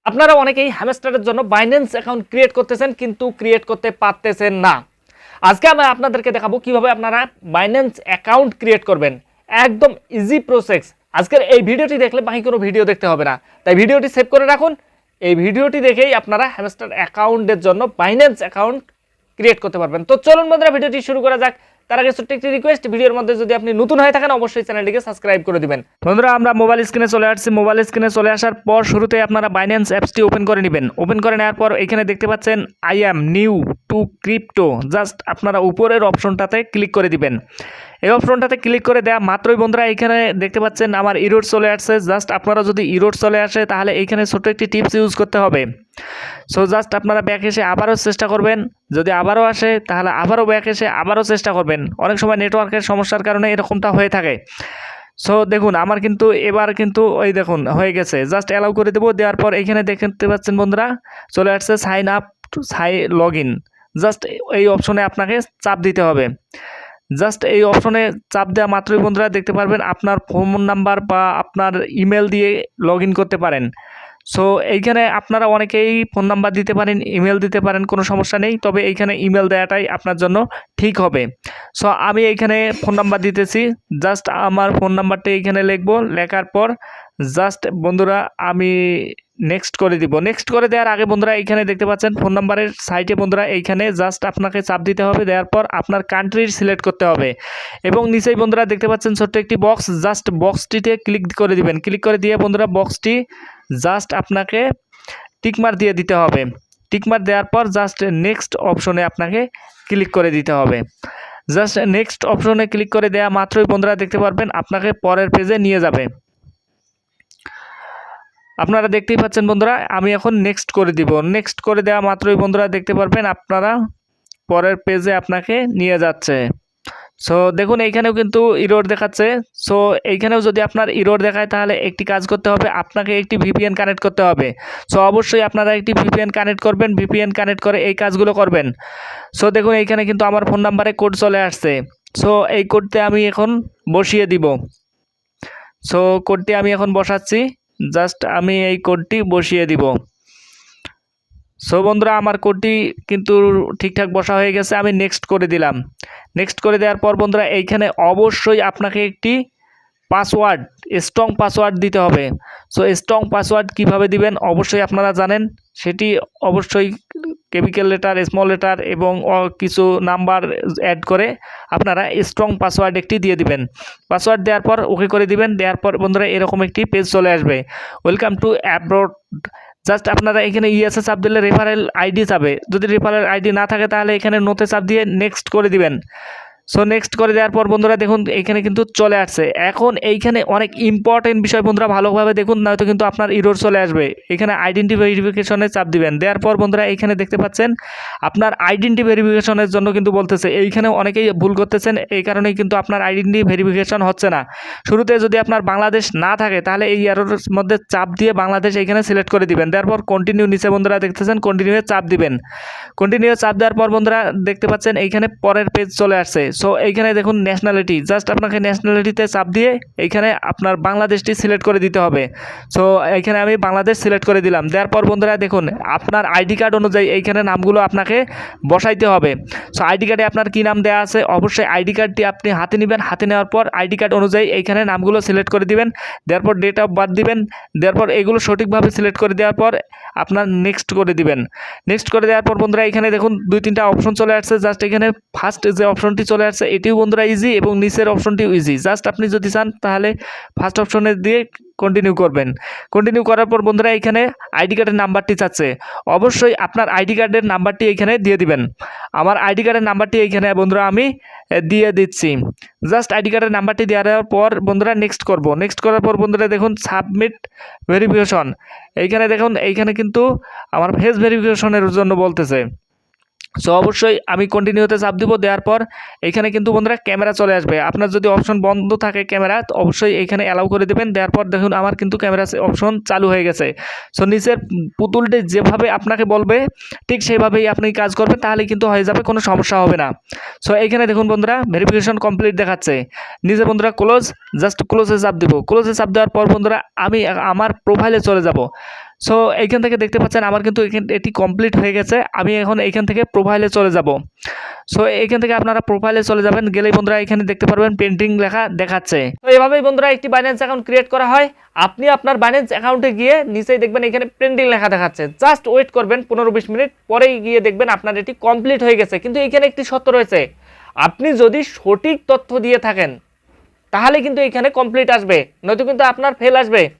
আপনারা অনেকেই হ্যামস্টারের জন্য বাইন্যান্স অ্যাকাউন্ট ক্রিয়েট করতেছেন কিন্তু ক্রিয়েট করতে পারতেছেন না। আজকে আমি আপনাদেরকে দেখাবো কিভাবে আপনারা বাইন্যান্স অ্যাকাউন্ট ক্রিয়েট করবেন, একদম ইজি প্রসেস। আজকের এই ভিডিওটি দেখলে বাকি কোনো ভিডিও দেখতে হবে না, তাই ভিডিওটি সেভ করে রাখুন। এই ভিডিওটি দেখেই আপনারা হ্যামস্টার অ্যাকাউন্টের জন্য বাইন্যান্স অ্যাকাউন্ট ক্রিয়েট করতে পারবেন। তো চলুন বন্ধুরা, ভিডিওটি শুরু করা যাক। তার আগে ছোট্ট একটি রিকোয়েস্ট, ভিডিওর মধ্যে যদি আপনি নতুন হয়ে থাকেন অবশ্যই চ্যানেলটিকে সাবস্ক্রাইব করে দিবেন। বন্ধুরা, আমরা মোবাইল স্ক্রিনে চলে আসছি। মোবাইল স্ক্রিনে চলে আসার পর শুরুতে আপনারা বাইন্যান্স অ্যাপসটি ওপেন করে নেবেন। ওপেন করে নেওয়ার পর এখানে দেখতে পাচ্ছেন I am new two crypto. Just আপনারা উপরের অপশনটাতে ক্লিক করে দিবেন। এই অপশনটাতে ক্লিক করে দেওয়া মাত্রই বন্ধুরা এখানে দেখতে পাচ্ছেন আমার ইরোড চলে আসছে। জাস্ট আপনারা যদি ইরোড চলে আসে তাহলে এখানে ছোট্ট একটি টিপস ইউজ করতে হবে। সো জাস্ট আপনারা ব্যাক এসে আবারও চেষ্টা করবেন, যদি আবারও আসে তাহলে আবারও ব্যাক এসে আবারও চেষ্টা করবেন। অনেক সময় নেটওয়ার্কের সমস্যার কারণে এরকমটা হয়ে থাকে। সো দেখুন আমার কিন্তু এবার কিন্তু ওই দেখুন হয়ে গেছে। জাস্ট অ্যালাউ করে দেবো। দেওয়ার পর এখানে দেখতে পাচ্ছেন বন্ধুরা চলে আসছে sign up to log in. Just এই অপশনে আপনাকে চাপ দিতে হবে। জাস্ট এই অপশনে চাপ দেওয়া মাত্রই বন্ধুরা দেখতে পারবেন আপনার ফোন নাম্বার বা আপনার ইমেল দিয়ে লগ ইন করতে পারেন। সো এইখানে আপনারা অনেকেই ফোন নাম্বার দিতে পারেন, ইমেল দিতে পারেন, কোনো সমস্যা নেই। তবে এইখানে ইমেল দেওয়াটাই আপনার জন্য ঠিক হবে। সো আমি এইখানে ফোন নাম্বার দিতেছি। জাস্ট আমার ফোন নাম্বারটা এইখানে লিখবো। লেখার পর জাস্ট বন্ধুরা আমি নেক্সট করে দিব। নেক্সট করে দেওয়ার আগে বন্ধুরা এইখানে দেখতে পাচ্ছেন ফোন নাম্বারের সাইটে বন্ধুরা এইখানে জাস্ট আপনাকে চাপ দিতে হবে। দেওয়ার পর আপনার কান্ট্রি সিলেক্ট করতে হবে এবং নিচেই বন্ধুরা দেখতে পাচ্ছেন ছোট্ট একটি বক্স। জাস্ট বক্সটিতে ক্লিক করে দিবেন। ক্লিক করে দিয়ে বন্ধুরা বক্সটি জাস্ট আপনাকে টিকমার দিয়ে দিতে হবে। টিকমার দেওয়ার পর জাস্ট নেক্সট অপশনে আপনাকে ক্লিক করে দিতে হবে। জাস্ট নেক্সট অপশনে ক্লিক করে দেওয়া মাত্রই বন্ধুরা দেখতে পারবেন আপনাকে পরের পেজে নিয়ে যাবে। আপনারা দেখতেই পাচ্ছেন বন্ধুরা আমি এখন নেক্সট করে দিব। নেক্সট করে দেওয়া মাত্রই বন্ধুরা দেখতে পারবেন আপনারা পরের পেজে আপনাকে নিয়ে যাচ্ছে। সো দেখুন এইখানেও কিন্তু ইরোড দেখাচ্ছে। সো এইখানেও যদি আপনার ইরোড দেখায় তাহলে একটি কাজ করতে হবে, আপনাকে একটি ভিপিএন কানেক্ট করতে হবে। সো অবশ্যই আপনারা একটি ভিপিএন কানেক্ট করবেন। ভিপিএন কানেক্ট করে এই কাজগুলো করবেন। সো দেখুন এইখানে কিন্তু আমার ফোন নাম্বারে কোড চলে আসছে। সো এই কোডটি আমি এখন বসিয়ে দিব। সো কোডটি আমি এখন বসাচ্ছি। জাস্ট আমি এই কোডটি বসিয়ে দিব। সো বন্ধুরা আমার কোডটি কিন্তু ঠিকঠাক বসা হয়ে গেছে। আমি নেক্সট করে দিলাম। নেক্সট করে দেওয়ার পর বন্ধুরা এইখানে অবশ্যই আপনাকে একটি পাসওয়ার্ড, স্ট্রং পাসওয়ার্ড দিতে হবে। সো স্ট্রং পাসওয়ার্ড কিভাবে দিবেন অবশ্যই আপনারা জানেন। সেটি অবশ্যই ক্যাপিটাল লেটার, স্মল লেটার এবং কিছু নাম্বার অ্যাড করে আপনারা স্ট্রং পাসওয়ার্ড একটি দিয়ে দিবেন। পাসওয়ার্ড দেওয়ার পর ওকে করে দিবেন। দেওয়ার পর বন্ধুরা এরকম একটি পেজ চলে আসবে, ওয়েলকাম টু অ্যাব্রড। জাস্ট আপনারা এখানে ইএসএ চাপ দিলে রেফারেল আইডি চাবে। যদি রেফারেল আইডি না থাকে তাহলে এখানে নোতে চাপ দিয়ে নেক্সট করে দিবেন। সো নেক্সট করে দেওয়ার পর বন্ধুরা দেখুন এইখানে কিন্তু চলে আসছে। এখন এইখানে অনেক ইম্পর্টেন্ট বিষয় বন্ধুরা ভালোভাবে দেখুন, নয়তো কিন্তু আপনার ইরোর চলে আসবে। এখানে আইডেন্টি ভেরিফিকেশনে চাপ দিবেন। দেওয়ার পর বন্ধুরা এইখানে দেখতে পাচ্ছেন আপনার আইডেন্টি ভেরিফিকেশনের জন্য কিন্তু বলতেছে। এইখানে অনেকেই ভুল করতেছেন, এই কারণেই কিন্তু আপনার আইডেন্টি ভেরিফিকেশন হচ্ছে না। শুরুতে যদি আপনার বাংলাদেশ না থাকে তাহলে এই এররের মধ্যে চাপ দিয়ে বাংলাদেশ এইখানে সিলেক্ট করে দিবেন। দেওয়ার পর কন্টিনিউ নিচে বন্ধুরা দেখতেছেন কন্টিনিউয়ে চাপ দিবেন। কন্টিনিউ চাপ দেওয়ার পর বন্ধুরা দেখতে পাচ্ছেন এইখানে পরের পেজ চলে আসছে। সো এইখানে দেখুন ন্যাশনালিটি, জাস্ট আপনাকে ন্যাশনালিটিতে চাপ দিয়ে এইখানে আপনার বাংলাদেশটি সিলেক্ট করে দিতে হবে। সো এইখানে আমি বাংলাদেশ সিলেক্ট করে দিলাম। দেওয়ার পর বন্ধুরা দেখুন আপনার আইডি কার্ড অনুযায়ী এইখানে নামগুলো আপনাকে বসাইতে হবে। সো আইডি কার্ডে আপনার কী নাম দেওয়া আছে অবশ্যই আইডি কার্ডটি আপনি হাতে নেবেন। হাতে নেওয়ার পর আইডি কার্ড অনুযায়ী এইখানে নামগুলো সিলেক্ট করে দিবেন। দেওয়ার পর ডেট অফ বার্থ দিবেন। দেওয়ার পর এগুলো সঠিকভাবে সিলেক্ট করে দেওয়ার পর আপনার নেক্সট করে দিবেন। নেক্সট করে দেওয়ার পর বন্ধুরা এখানে দেখুন 2-3টা অপশন চলে আসছে। জাস্ট এখানে ফার্স্ট যে অপশনটি চলে আসছে এটিও বন্ধুরা ইজি এবং নিচের অপশনটিও ইজি। জাস্ট আপনি যদি চান তাহলে ফার্স্ট অপশনে দিয়ে কন্টিনিউ করবেন। কন্টিনিউ করার পর বন্ধুরা এখানে আইডি কার্ডের নাম্বারটি চাচ্ছে। অবশ্যই আপনার আইডি কার্ডের নাম্বারটি এখানে দিয়ে দিবেন। আমার আইডি কার্ডের নাম্বারটি এইখানে বন্ধুরা আমি দিয়ে দিচ্ছি। জাস্ট আইডি কার্ডের নাম্বারটি দেওয়ার পর বন্ধুরা নেক্সট করব। নেক্সট করার পর বন্ধুরা দেখুন সাবমিট ভেরিফিকেশন। এইখানে দেখুন এইখানে কিন্তু আমার ফেস ভেরিফিকেশনের জন্য বলতেছে। সো অবশ্যই আমি কন্টিনিউতে চাপ দিব। দেওয়ার পর এখানে কিন্তু বন্ধুরা ক্যামেরা চলে আসবে। আপনার যদি অপশন বন্ধ থাকে ক্যামেরা অবশ্যই এখানে অ্যালাউ করে দেবেন। দেওয়ার পর দেখুন আমার কিন্তু ক্যামেরা অপশন চালু হয়ে গেছে। সো নিচের পুতুলটি যেভাবে আপনাকে বলবে ঠিক সেইভাবেই আপনি কাজ করবেন, তাহলে কিন্তু হয়ে যাবে, কোনো সমস্যা হবে না। সো এইখানে দেখুন বন্ধুরা ভেরিফিকেশন কমপ্লিট দেখাচ্ছে। নিচে বন্ধুরা ক্লোজ, জাস্ট ক্লোজে চাপ দিব। ক্লোজে চাপ দেওয়ার পর বন্ধুরা আমি আমার প্রোফাইলে চলে যাব। সো এইখান থেকে দেখতে পাচ্ছেন আমার কিন্তু এটি কমপ্লিট হয়ে গেছে। আমি এখন এইখান থেকে প্রোফাইলে চলে যাব। সো এইখান থেকে আপনারা প্রোফাইলে চলে যাবেন, গেলেই বন্ধুরা এখানে দেখতে পারবেন পেন্টিং লেখা দেখাচ্ছে। তো এভাবেই বন্ধুরা একটি বাইন্যান্স অ্যাকাউন্ট ক্রিয়েট করা হয়। আপনি আপনার বাইন্যান্স অ্যাকাউন্টে গিয়ে নিচেই দেখবেন এখানে পেন্টিং লেখা দেখাচ্ছে, জাস্ট ওয়েট করবেন 15-20 মিনিট, পরেই গিয়ে দেখবেন আপনার এটি কমপ্লিট হয়ে গেছে। কিন্তু এখানে একটি শর্ত রয়েছে, আপনি যদি সঠিক তথ্য দিয়ে থাকেন তাহলে কিন্তু এখানে কমপ্লিট আসবে, নয়তো কিন্তু আপনার ফেল আসবে।